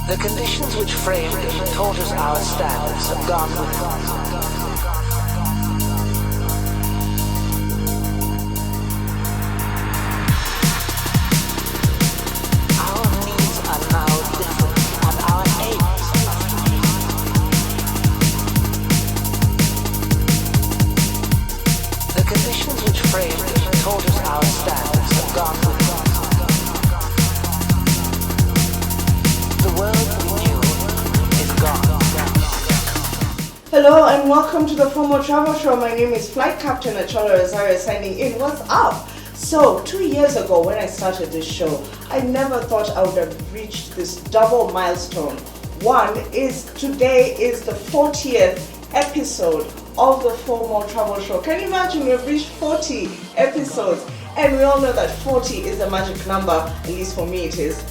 The conditions which framed and taught us our standards have gone with us. Our needs are now different, and our aims must be. The conditions which framed and taught us our standards have gone with us. The world we knew is gone. Hello and welcome to the Fomo Travel Show. My name is Flight Captain Achola Rosario signing in. What's up? So 2 years ago when I started this show, I never thought I would have reached this double milestone. One is today is the 40th episode of the Fomo Travel Show. Can you imagine we've reached 40 episodes? And we all know that 40 is a magic number, at least for me it is.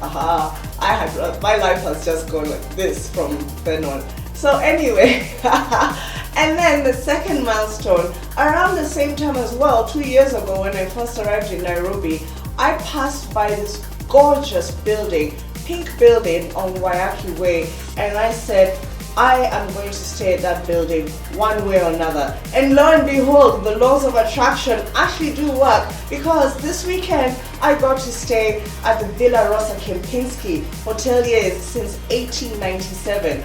My life has just gone like this from then on. So anyway, and then the second milestone, around the same time as well, 2 years ago when I first arrived in Nairobi, I passed by this gorgeous building, pink building on Waiyaki Way, and I said, I am going to stay at that building one way or another. And lo and behold, the laws of attraction actually do work, because this weekend I got to stay at the Villa Rosa Kempinski, hoteliers since 1897.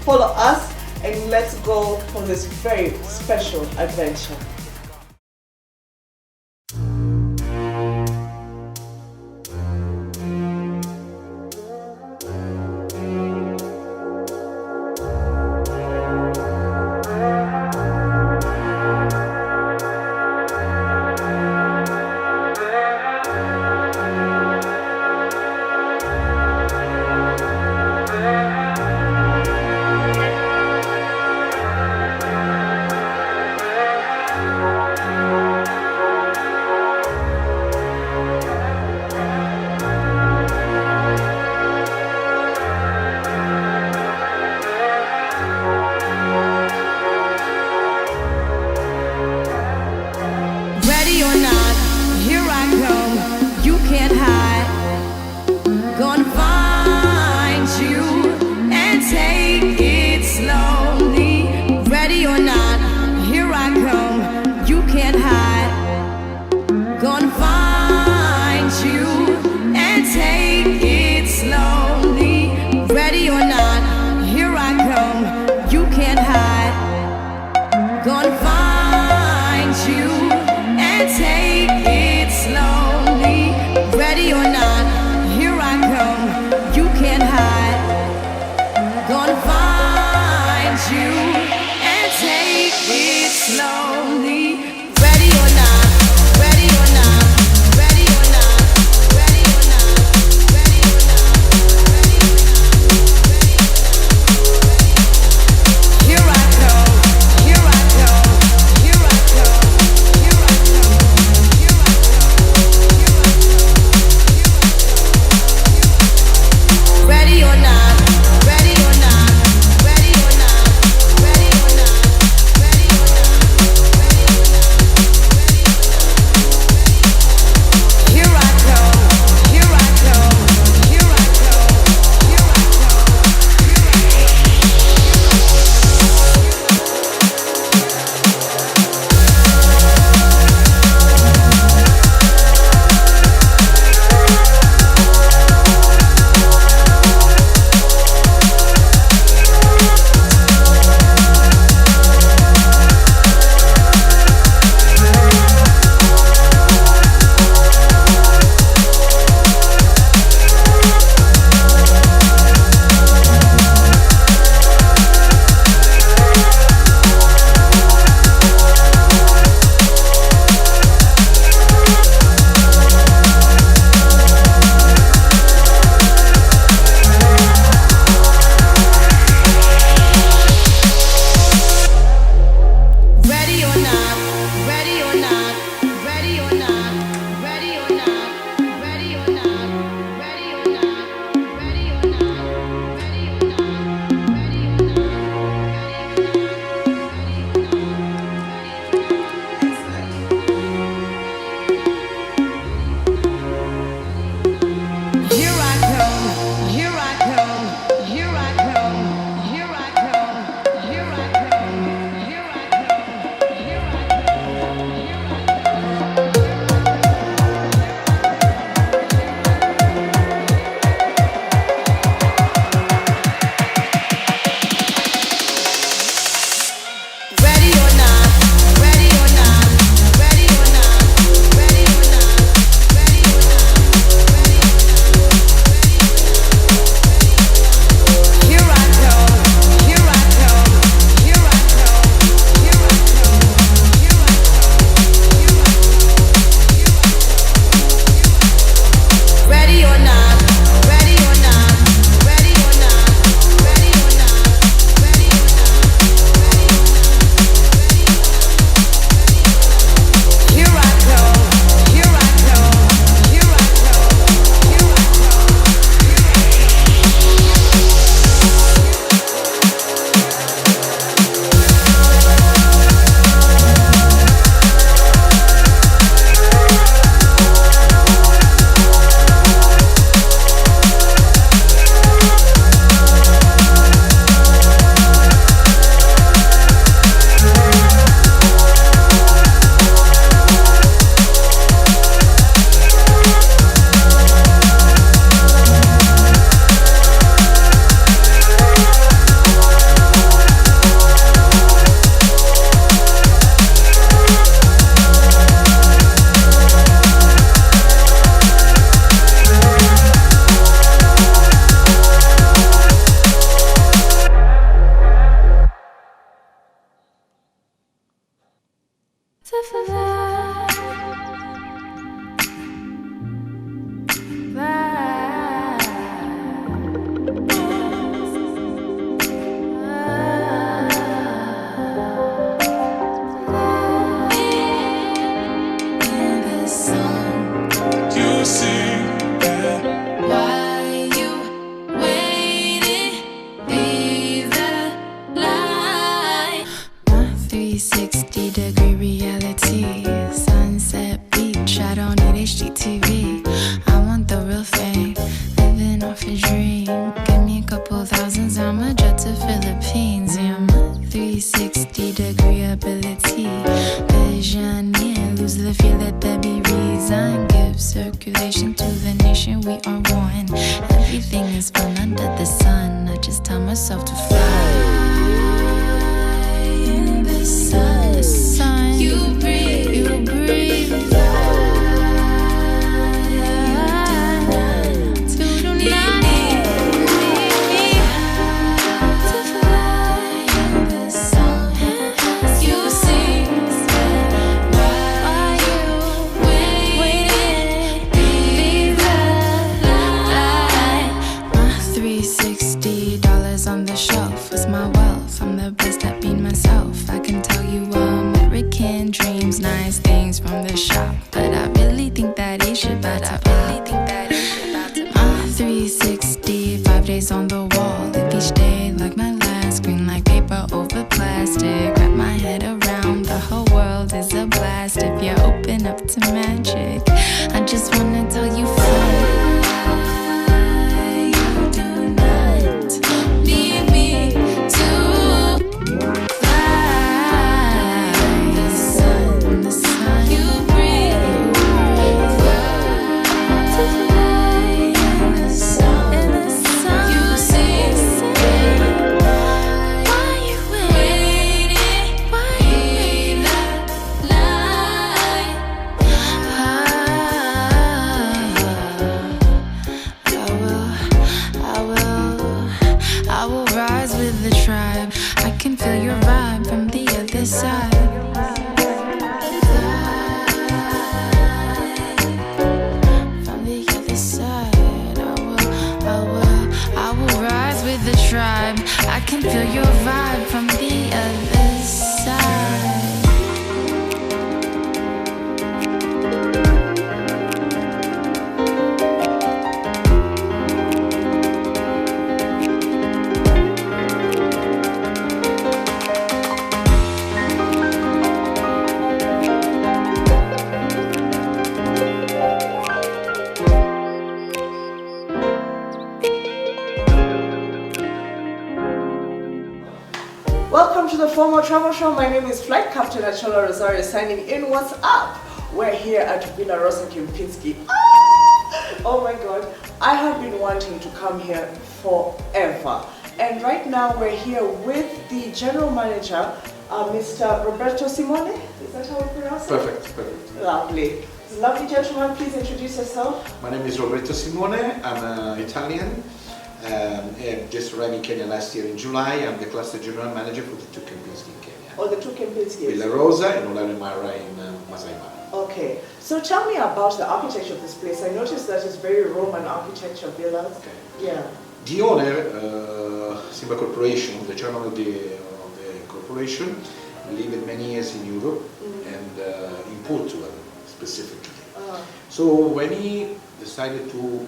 Follow us and let's go for this very special adventure. Welcome to the F.O.M.O Travel Show. My name is Flight Captain Achola Rosario signing in. What's up? We're here at Villa Rosa Kempinski. Oh my God. I have been wanting to come here forever. And right now we're here with the general manager, Mr. Roberto Simone. Is that how we pronounce it? Perfect, perfect. Lovely. Lovely gentleman, please introduce yourself. My name is Roberto Simone. I'm Italian. I just arrived in Kenya last year in July. I'm the cluster general manager for the two Kempinski in Kenya. Oh, the two Kempinski. Villa Rosa and Olare Mara in Masai Mara. Okay, so tell me about the architecture of this place. I noticed that it's very Roman architecture villas. Okay. Yeah. The owner, Simba Corporation, the chairman of the corporation, lived many years in Europe and in Portugal specifically. So when he decided to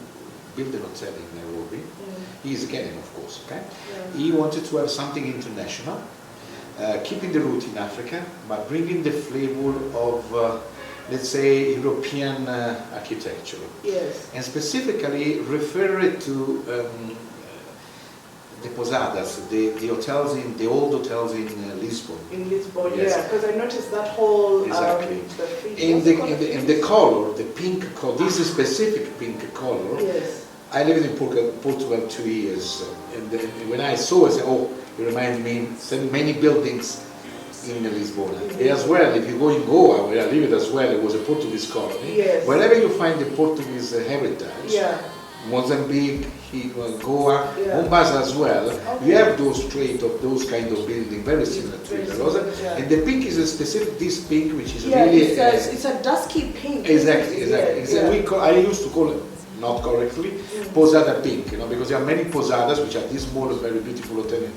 build an hotel in Nairobi, he is Kenyan of course, okay? Yeah. He wanted to have something international, keeping the root in Africa, but bringing the flavor of let's say European architecture. Yes. And specifically refer to the posadas, the hotels in the old hotels in Lisbon. In Lisbon, yes. Yeah, because I noticed that whole exactly. In the color, the pink color. This is a specific pink color. Yes. I lived in Portugal 2 years, and when I saw it, I said, "Oh, it reminded me many buildings in Lisbon." As well, if you go in Goa, where I lived as well, it was a Portuguese colony. Yes. Wherever you find the Portuguese heritage. Yeah. Mozambique, Goa, Mombasa as well. Okay. You have those traits of those kind of buildings, very similar to Villa Rosa. Yeah. And the pink is a specific, this pink, which is really... It's a dusky pink. Exactly, exactly. Yeah. I used to call it, not correctly, posada pink, because there are many posadas, which are this small, very beautiful hotel in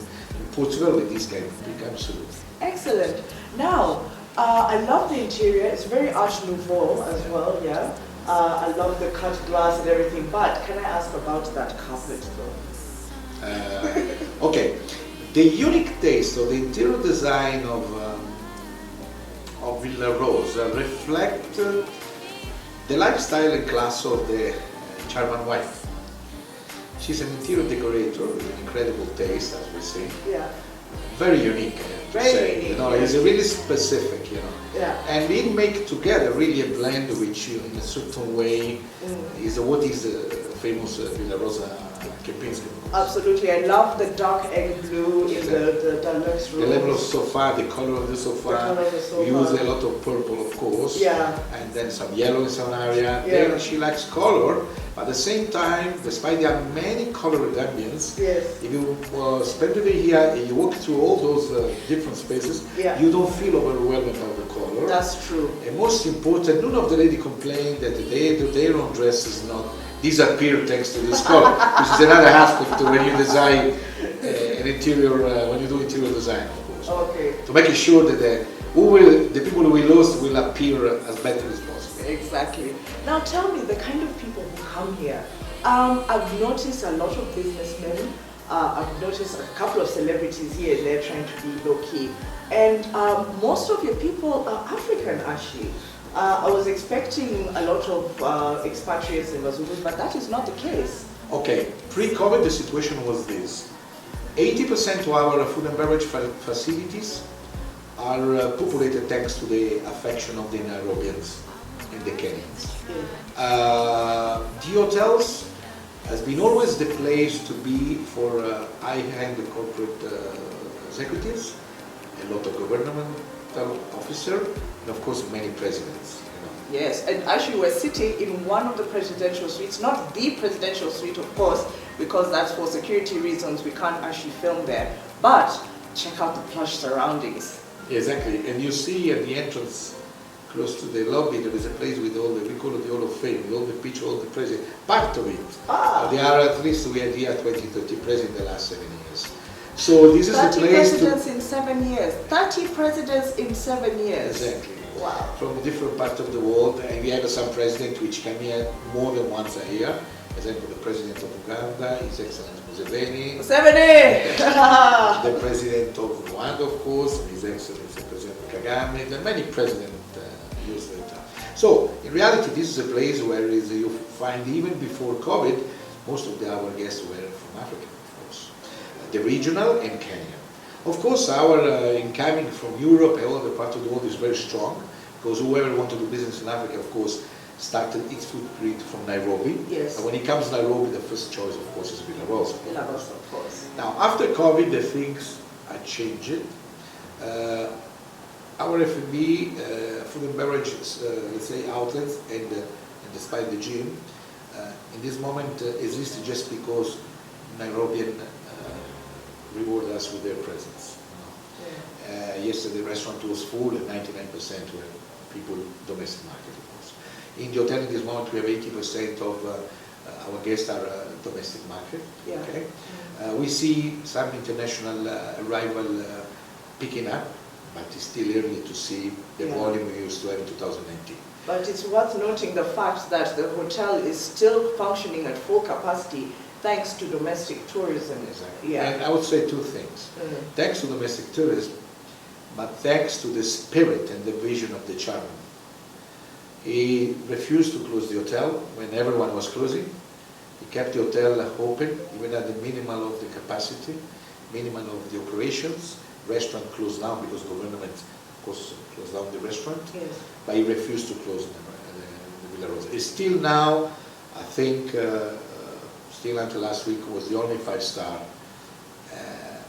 Portugal with this kind of pink, absolutely. Excellent. Now, I love the interior. It's very Art Nouveau as well, yeah. I love the cut glass and everything, but can I ask about that carpet though? Okay, the unique taste of the interior design of Villa Rosa reflect the lifestyle and class of the German wife. She's an interior decorator with an incredible taste, as we say. Yeah. Very unique, I have to Very say. unique, You know, yes. it's really specific, you know. Yeah. And we make together really a blend which, in a certain way, is what is the famous Villa Rosa Kempinski. Absolutely, I love the dark egg blue in the deluxe room. The level of sofa, the color of the sofa. The color of the sofa. We use a lot of purple, of course. Yeah. And then some yellow in some area. Yeah. Then she likes color, but at the same time, despite there are many colored ambience, Yes. if you spend the day here and you walk through all those different spaces, Yeah. you don't feel overwhelmed about the color. That's true. And most important, none of the lady complained that their own dress is not disappear thanks to this color, which is another aspect when you design an interior, when you do interior design, of course. Okay. To make sure that the people we lost will appear as better as possible. Exactly. Now tell me, the kind of people who come here. I've noticed a lot of businessmen. I've noticed a couple of celebrities here and there trying to be low key. And most of your people are African, actually. I was expecting a lot of expatriates in Bazulu, but that is not the case. Okay, pre-COVID the situation was this. 80% of our food and beverage facilities are populated thanks to the affection of the Nairobians and the Kenyans. Yeah. The hotels has been always the place to be for high-end corporate executives, a lot of governmental officers, and of course many presidents. You know. Yes, and actually we're sitting in one of the presidential suites, not the presidential suite of course, because that's for security reasons, we can't actually film there, but check out the plush surroundings. Exactly, and you see at the entrance, close to the lobby, there is a place with all the, we call it the Hall of Fame, with all the pictures, all the presidents, part of it. There are at least, we had here 20, 30 presidents in the last 7 years. So this is the 30 place presidents in 7 years. 30 presidents in 7 years. Exactly. Wow. From different parts of the world, and we have some presidents which come here more than once a year. For example, the president of Uganda, His Excellency Museveni. 70! The president of Rwanda, of course, His Excellency President Kagame. There are many presidents use the time. So, in reality, this is a place where you find, even before COVID, most of our guests were from Africa, of course. The regional and Kenya. Of course, our incoming from Europe and all other parts of the world is very strong, because whoever wanted to do business in Africa, of course, started its footprint from Nairobi. Yes. And when it comes to Nairobi, the first choice, of course, is Villa Rosa. Villa Rosa, of course. Now, after COVID, the things are changed. Our F&B, food and beverage, let's say, outlets, and despite the gym, in this moment exist just because Nairobian reward us with their presence. You know? Yesterday, the restaurant was full, and 99% were people domestic market, of course. In the hotel, in this moment, we have 80% of our guests are domestic market. Yeah. Okay. We see some international arrival picking up, but it's still early to see the volume we used to have in 2019. But it's worth noting the fact that the hotel is still functioning at full capacity thanks to domestic tourism. Exactly. Yeah. And I would say two things. Thanks to domestic tourism, but thanks to the spirit and the vision of the chairman. He refused to close the hotel when everyone was closing. He kept the hotel open, even at the minimal of the capacity, minimal of the operations. Restaurant closed down because government, of course, closed down the restaurant. Yes. But he refused to close the Villa Rosa. It's still now, I think, still until last week, was the only 5-star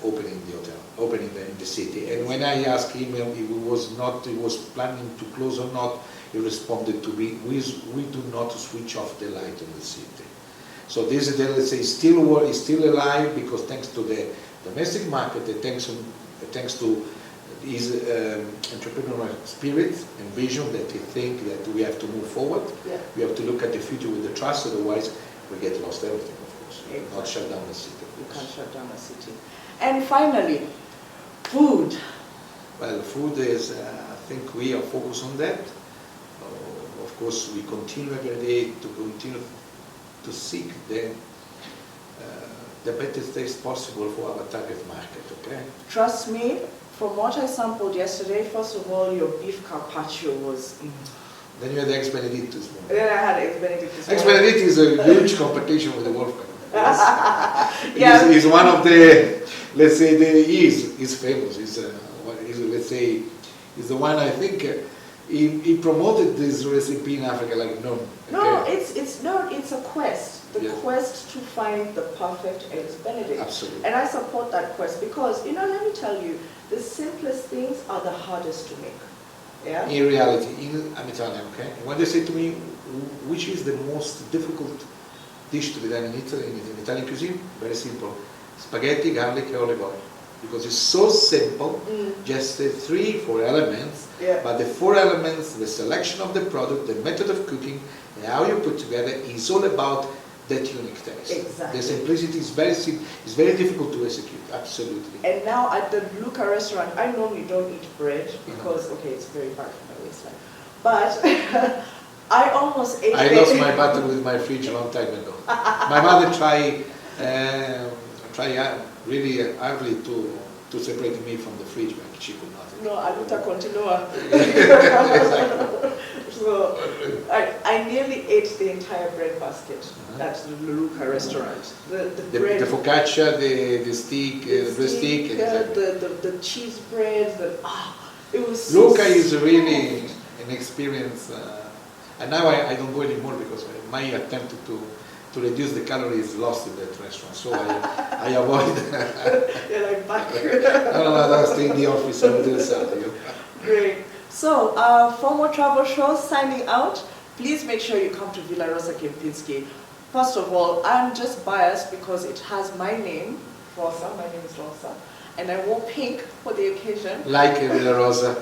opening the hotel, opening in the city. And when I asked him if he was planning to close or not, he responded to me, we do not switch off the light in the city. So this is, let's say, is still alive because thanks to the domestic market, thanks to his entrepreneurial spirit and vision that he think that we have to move forward. Yeah. We have to look at the future with the trust, otherwise we get lost everything, of course. Exactly. Not shut down the city. You can't shut down a city. And finally, food. Well, food is, I think we are focused on that. Of course, we continue every day to continue to seek the better taste possible for our target market, okay? Trust me, from what I sampled yesterday, first of all, your beef carpaccio was... Then you had the Ex Benedictus one. Then I had Ex Benedictus. Ex Benedictus is a huge competition with the Wolfgang. Yeah. He's one of the, let's say, he's famous. He's let's say, he's the one, I think, he promoted this recipe in Africa like no. No, Okay. it's a quest. The Yes. quest to find the perfect Eggs Benedict. Absolutely. And I support that quest because, you know, let me tell you, the simplest things are the hardest to make. Yeah? In reality, I'm Italian, okay? When they say to me, which is the most difficult dish to be done in Italy, in Italian cuisine, very simple. Spaghetti, garlic, and olive oil. Because it's so simple, just 3-4 elements, Yeah. but the 4 elements, the selection of the product, the method of cooking, and how you put together is all about that unique taste. Exactly. The simplicity is very simple, it's very difficult to execute, absolutely. And now at the Luca restaurant, I normally don't eat bread because, okay, it's very bad for my waistline. But I almost ate I lost my battle with my fridge a long time ago. My mother tried really hardly to separate me from the fridge, but she could not. No, aluta continua. Exactly. So I nearly ate the entire bread basket at the Luca restaurant. The bread, The focaccia, the steak, the breast steak, exactly. the cheese bread, it was so Luca is really an experience, and now I don't go anymore because my attempt to reduce the calories lost in that restaurant, so I avoid. You're like back. no, I'll stay in the office and do something. Great. So, F.O.M.O Travel Show signing out. Please make sure you come to Villa Rosa Kempinski. First of all, I'm just biased because it has my name, Rosa. My name is Rosa. And I wore pink for the occasion. Like Villa Rosa.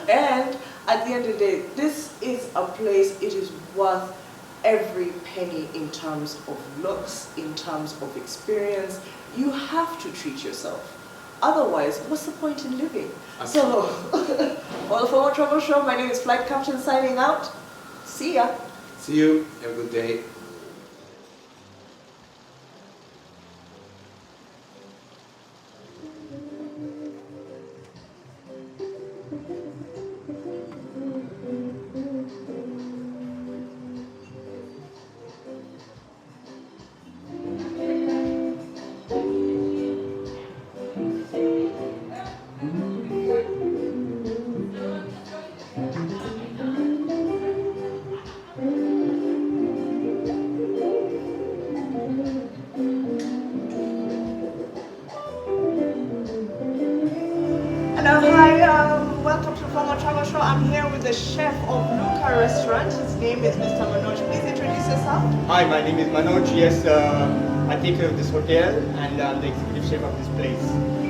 And at the end of the day, this is a place, it is worth every penny in terms of looks, in terms of experience. You have to treat yourself. Otherwise, what's the point in living? Absolutely. So, for the F.O.M.O Travel Show, my name is Flight Captain signing out. See ya. See you. Have a good day. Hello, hi, welcome to F.O.M.O Travel Show. I'm here with the chef of Luca Restaurant. His name is Mr. Manoj. Please introduce yourself. Hi, my name is Manoj. Yes, I take care of this hotel and I'm the executive chef of this place.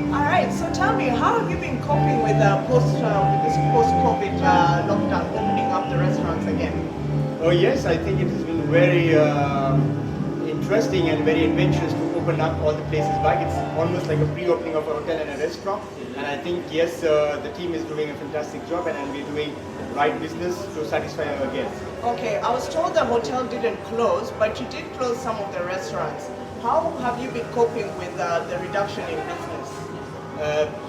All right, so tell me, how have you been coping with this post-COVID lockdown, opening up the restaurants again? Oh yes, I think it has been very interesting and very adventurous to open up all the places back. It's almost like a pre-opening of a hotel and a restaurant. And I think, yes, the team is doing a fantastic job and we're doing the right business to satisfy our guests. Okay, I was told the hotel didn't close, but you did close some of the restaurants. How have you been coping with the reduction in business?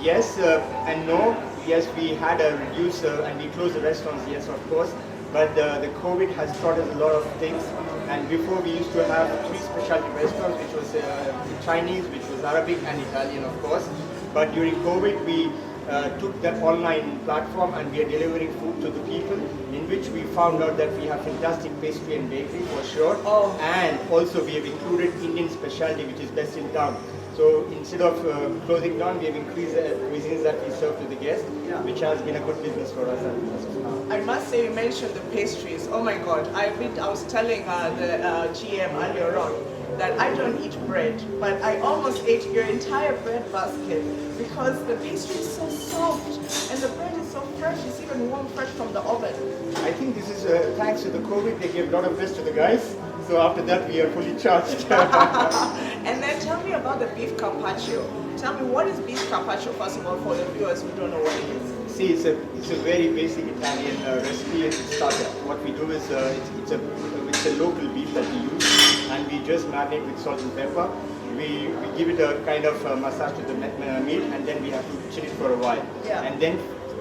Yes and no. Yes, we had a reduce and we closed the restaurants, yes, of course. But the COVID has taught us a lot of things. And before we used to have 3 specialty restaurants, which was Chinese, which was Arabic and Italian, of course. But during COVID, we took that online platform and we are delivering food to the people, in which we found out that we have fantastic pastry and bakery for sure. Oh. And also we have included Indian specialty, which is best in town. So instead of closing down, we have increased the cuisines that we serve to the guests, which has been a good business for us as of now. I must say, you mentioned the pastries. Oh my God, I was telling the GM earlier on that I don't eat bread, but I almost ate your entire bread basket because the pastry is so soft and the bread is so fresh. It's even warm fresh from the oven. I think this is thanks to the COVID, they gave a lot of rest to the guys. So after that, we are fully charged. And then tell me about the beef carpaccio. Tell me, what is beef carpaccio, first of all, for the viewers who don't know what it is? See, it's a very basic Italian recipe. It's starter. What we do is it's a local beef that we use, and we just marinate with salt and pepper. We give it a kind of massage to the meat, and then we have to chill it for a while. Yeah. And then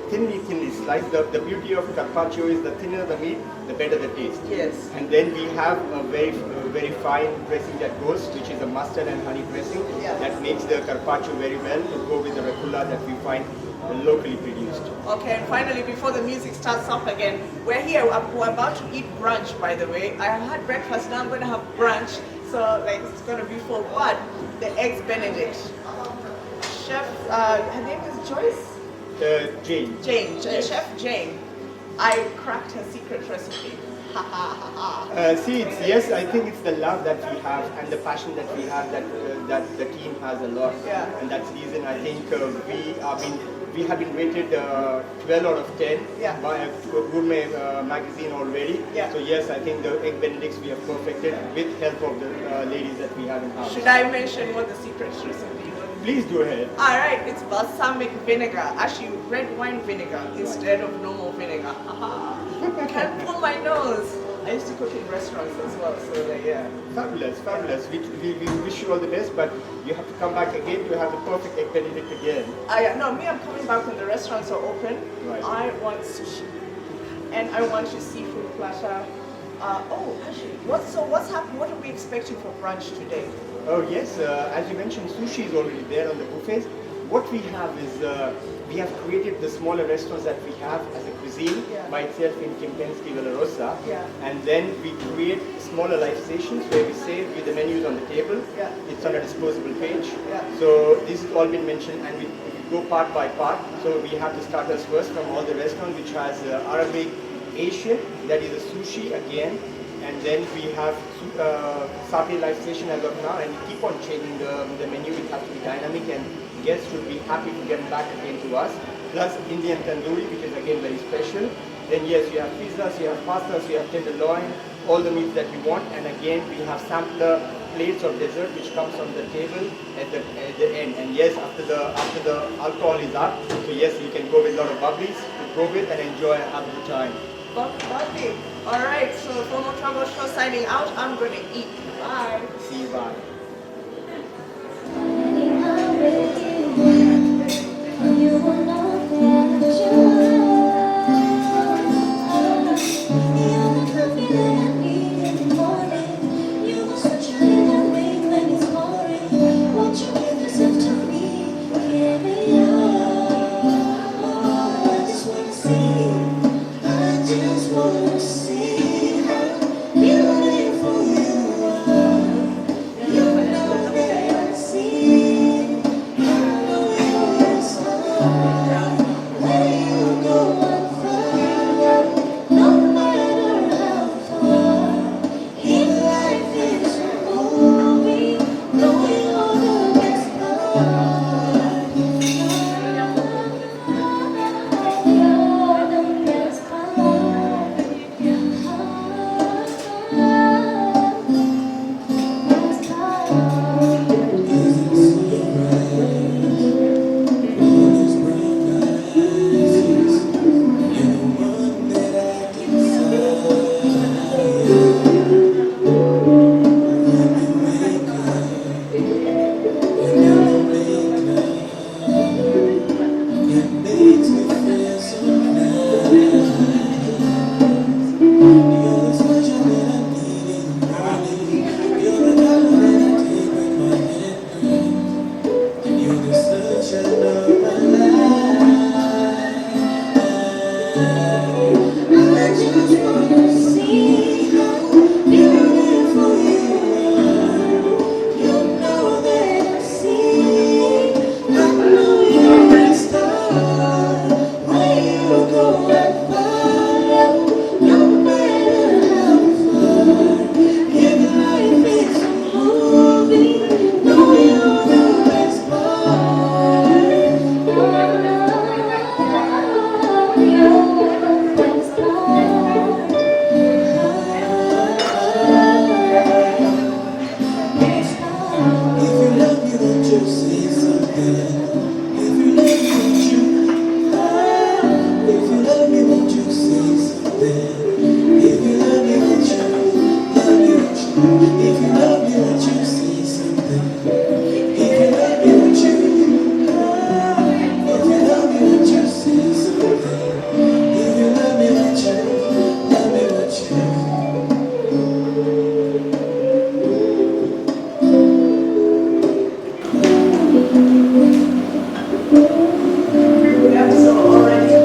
thinly sliced. The beauty of carpaccio is the thinner the meat, the better the taste. Yes. And then we have a very fine dressing that goes, which is a mustard and honey dressing. Yeah. That makes the carpaccio very well to go with the rucola that we find locally produced. Okay, and finally, before the music starts up again, we're here. We're about to eat brunch, by the way. I had breakfast, now I'm going to have brunch. So, like, it's going to be full. But the eggs Benedict. Chef, her name is Joyce? Jane. Jane. Yes. Chef Jane. I cracked her secret recipe. Ha ha ha ha. See, yes, I think it's the love that we have and the passion that we have that the team has a lot. Yeah. And that's the reason I think we have been rated 12 out of 10 Yeah. by a gourmet magazine already. Yeah. So yes, I think the egg benedicts we have perfected with help of the ladies that we have in house. Should I mention what the secret recipe is? Please go ahead. Alright, it's balsamic vinegar. Actually, red wine vinegar instead of normal vinegar. Haha. Can't pull my nose. I used to cook in restaurants as well, so like, yeah. Fabulous, fabulous. We wish you all the best, but you have to come back again to have the perfect egg benedict again. No, me, I'm coming back when the restaurants are open. Right. I want sushi. And I want your seafood platter. Actually, what's happening? What are we expecting for brunch today? Oh yes, as you mentioned, sushi is already there on the buffets. What we have is, we have created the smaller restaurants that we have as a cuisine by itself in Kempinski, Rosa. Yeah. And then we create smaller live stations where we say with the menus on the table. Yeah. It's on a disposable page. Yeah. So this has all been mentioned, and we go part by part. So we have the starters first from all the restaurants, which has Arabic, Asian, that is a sushi again. And then we have satay live station as of now, and we keep on changing the menu. It has to be dynamic, and guests should be happy to get back again to us. Plus Indian tandoori, which is again very special. Then yes, you have pizzas, you have pastas, you have tenderloin, all the meats that you want. And again, we have sampler plates of dessert which comes on the table at the end. And yes, after the alcohol is up, so yes, you can go with a lot of bubblies to go with and enjoy and have a good time. Lovely. Alright, so F.O.M.O Travel Show signing out. I'm going to eat. Bye. See you, bye. You will know that you are the coffee that I need in the morning. You will switch your little wing when it's pouring. Won't you give yourself to me? Give me all. I just wanna see. I just wanna see how beautiful you are. You If you love me, let you see something. If you love me, let you. If you love me, let you see something. If you love me, let you. Love me, let you. Yeah, so already.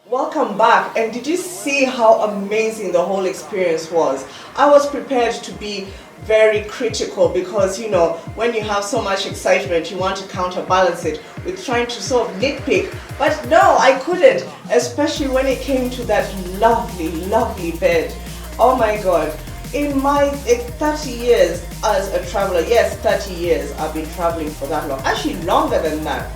Welcome back, and did you see how amazing the whole experience was? I was prepared to be very critical because, you know, when you have so much excitement, you want to counterbalance it with trying to sort of nitpick, but no, I couldn't, especially when it came to that lovely, lovely bed. Oh my God. In my 30 years as a traveler, yes, 30 years, I've been traveling for that long, actually longer than that.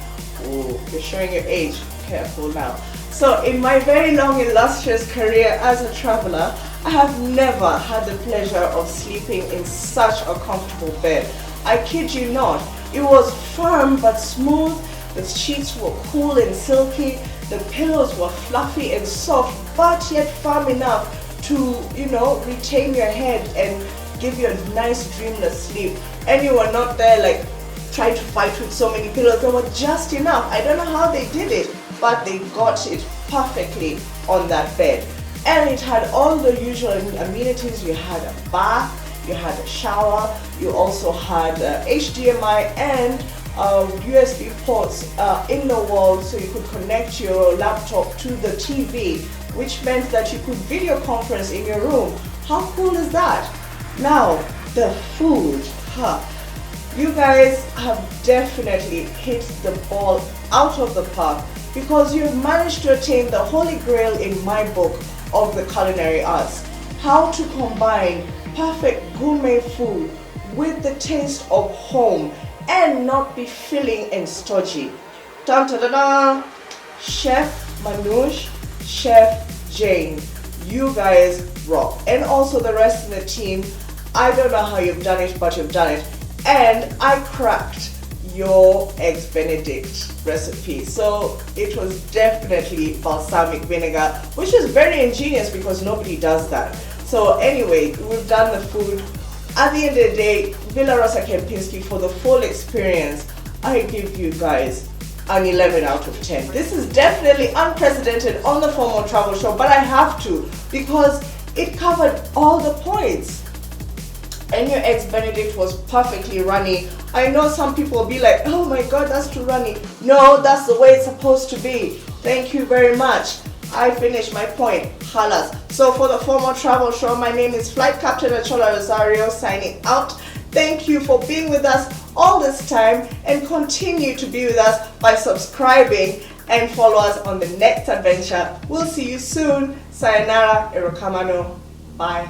Oh, you're showing your age, careful now. So in my very long illustrious career as a traveler, I have never had the pleasure of sleeping in such a comfortable bed. I kid you not, it was firm but smooth, the sheets were cool and silky, the pillows were fluffy and soft but yet firm enough to, you know, retain your head and give you a nice dreamless sleep. And you were not there like trying to fight with so many pillows. They were just enough. I don't know how they did it, but they got it perfectly on that bed. And it had all the usual amenities. You had a bath, you had a shower, you also had HDMI and USB ports in the wall, so you could connect your laptop to the TV, which meant that you could video conference in your room. How cool is that? Now, the food. You guys have definitely hit the ball out of the park because you've managed to attain the holy grail in my book of the culinary arts. How to combine perfect gourmet food with the taste of home and not be filling and stodgy. Dun, dun, dun, dun. Chef Manoj, Chef Jane, you guys rock. And also the rest of the team, I don't know how you've done it, but you've done it. And I cracked your eggs Benedict recipe. So it was definitely balsamic vinegar, which is very ingenious because nobody does that. So anyway, we've done the food. At the end of the day, Villa Rosa Kempinski, for the full experience, I give you guys an 11 out of 10. This is definitely unprecedented on the F.O.M.O travel show, but I have to because it covered all the points. And your eggs Benedict was perfectly runny. I know some people will be like, oh my God, that's too runny. No, that's the way it's supposed to be. Thank you very much. I finished my point. Halas. So for the F.O.M.O travel show, my name is Flight Captain Achola Rosario signing out. Thank you for being with us all this time and continue to be with us by subscribing and follow us on the next adventure. We'll see you soon. Sayonara, Erokamano. Bye.